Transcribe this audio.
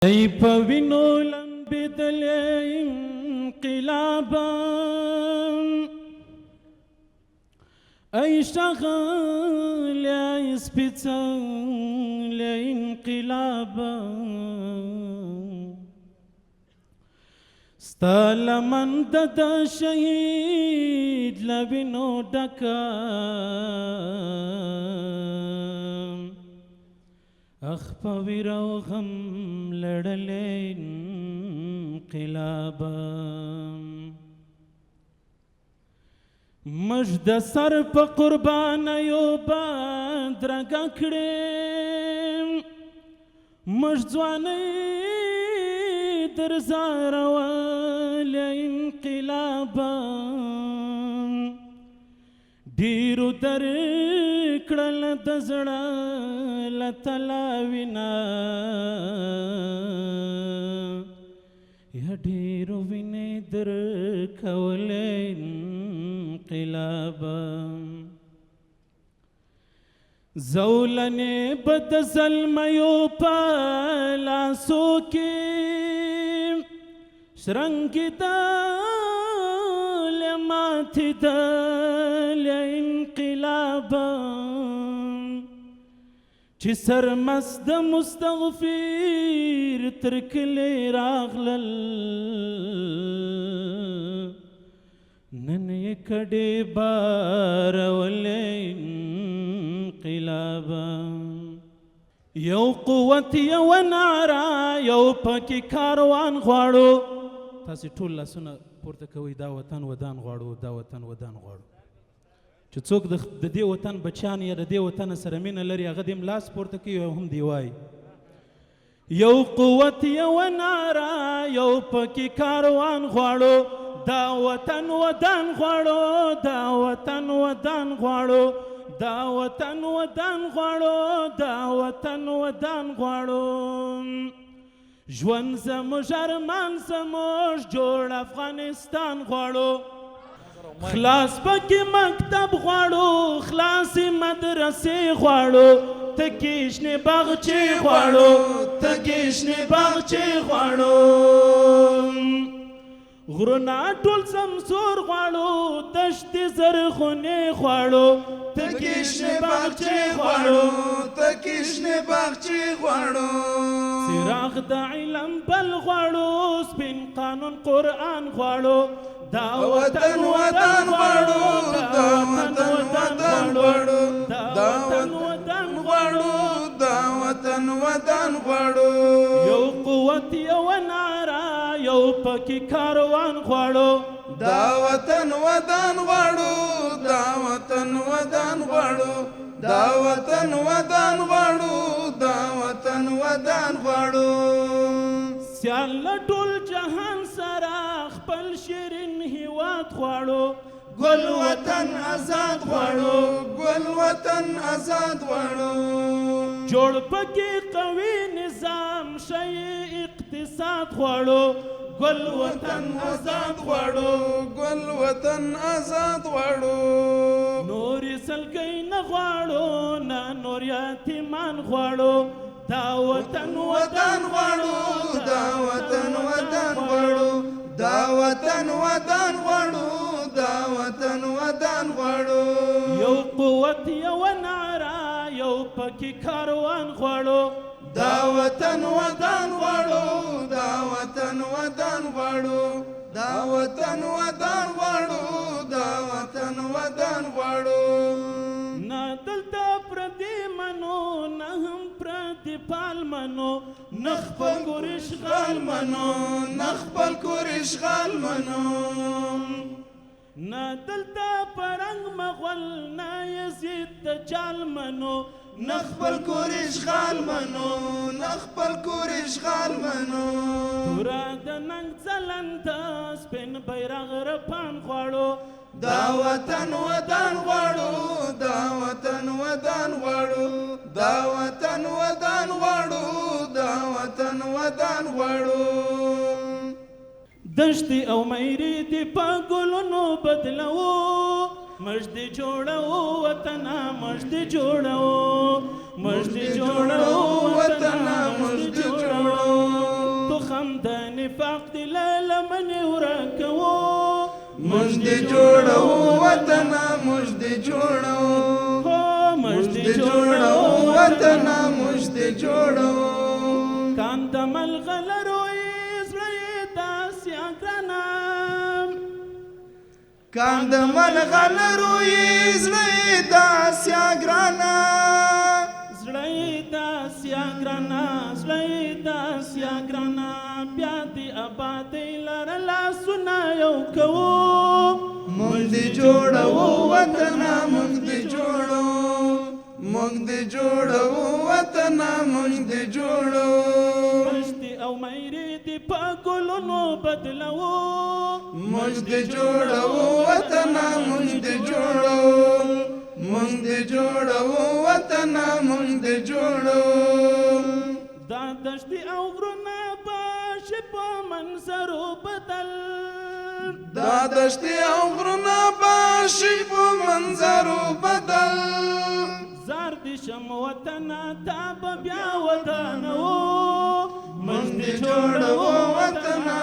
ای په وینو لمبېدلې انقلابا ای ښاغلی سپېڅلی انقلابا ستا لمن د شهید له وینو ډکه اخ په ویره او غم لړلې انقلابا مژ د سر په قربانیو بدرګه کړې مژ ځوانۍ در زارولې انقلابا ډېرو درکړل د زړه له تلاوینا یا ډېرو وینې درکولې انقلابا زولنې به د زلمیو په لاسو کې شرنګېدلې ماتېدلې انقلابا چې سرمست د مستغفر تر کلي راغلل نن یې کډې بارولې انقلابا یو قوت یو نعره یو پکې کاروان غواړو تاسې ټول لاسونه پورته کوئ دا وطن ودان غواړو دا وطن ودان غواړو چې څوک د دې وطن بچیان یا د دې وطن سره مینه لري هغه دې هم لاس پورته کوي او هم دی وایي یو قوت یو نعره یو پکې کاروان غواړو دا وطن ودان غواړو دا وطن ودان غواړو دا وطن ودان غواړو دا وطن ودان غواړو ژوند زموږ ارمان زموږ جوړ افغانستان غواړو خلاص پکې مکتب غواړو خلاصې مدرسې غواړو تکې شنې باغچې غواړو تکې شنې باغچې غواړو غرونه ټول سمسور غواړو دښتې زرغونې غواړو تکې شنې باغچې غواړو تکې شنې باغچې غواړو څراغ د علم بل غواړو سپین قانون قرآن غواړو دا وطن ودان غواړو دا وطن ودان غواړو دا وطن ودان غواړو دا وطن ودان غواړو یو قوت یو نعره یو پکې کاروان غواړو دا وطن ودان غواړو دا وطن ودان غواړو دا وطن ودان غواړو دا وطن ودان غواړو سیال له ټول جهان سره خپل شیرین هیواد غواړو ګل وطن آزاد غواړو ګل وطن آزاد غواړو جوړ پکې قوي نظام شی اقتصاد غواړو ګل وطن آزاد غواړو ګل وطن آزاد غواړو نور سلګۍ نه غواړو نه نور یتیمان غواړو دا وطن ودان غواړو دا وطن ودان غواړو دا وطن ودان غواړو دا وطن ودان غواړو یو قوت یو نعره یو پکې کاروان غواړو دا وطن ودان غواړو دا وطن ودان غواړو دا وطن ودان غواړو دا وطن ودان غواړو نه دلته پردي منو نه هم پردي پال منو نه خپل کور اشغال منو نه خپل کور اشغال منو نه دلته پرنګ مغول نه یزید دجال منو نه خپل کور اشغال منو نه خپل کور اشغال منو تورا د ننګ ځلنده سپین بیرغ رپان غواړو دا وطن ودان غواړو دا وطن ودان غواړو دا وطن ودان غواړو دا وطن ودان غواړو دشتي او مېرې دې په ګلونو بدلو مجد جوړو وطن مجد جوړو موږ دې جوړو وطنه موږ دې جوړو تخم د نفاق دې له لمنې ورکوو موږ دې جوړو وطنه موږ دې جوړو موږ دې جوړو وطنه موږ دې جوړو کاند ملغلرو زړه داسې ګرانه کاند ملغلرو زړه داسې ګرانه زړه داسې ګرانه زړه داسې ګرانه بیا دې آبادۍ لره لاسونه یو کوو موږ دې جوړو وطنه موږ دې جوړو موږ دې جوړو وطنه موږ دې جوړو مشتي او مېرې دې په ګلونو بدلوو موږ دې جوړو وطنه موږ دې جوړو موږ دې جوړو وطنه موږ دې جوړو دا دشتي او غرونه به شي په منظرو بدل دا دشتي او غرونه به شي په منظرو بدل زار دې شم وطنه تا به بیا ودانوو موږ دې جوړو وطنه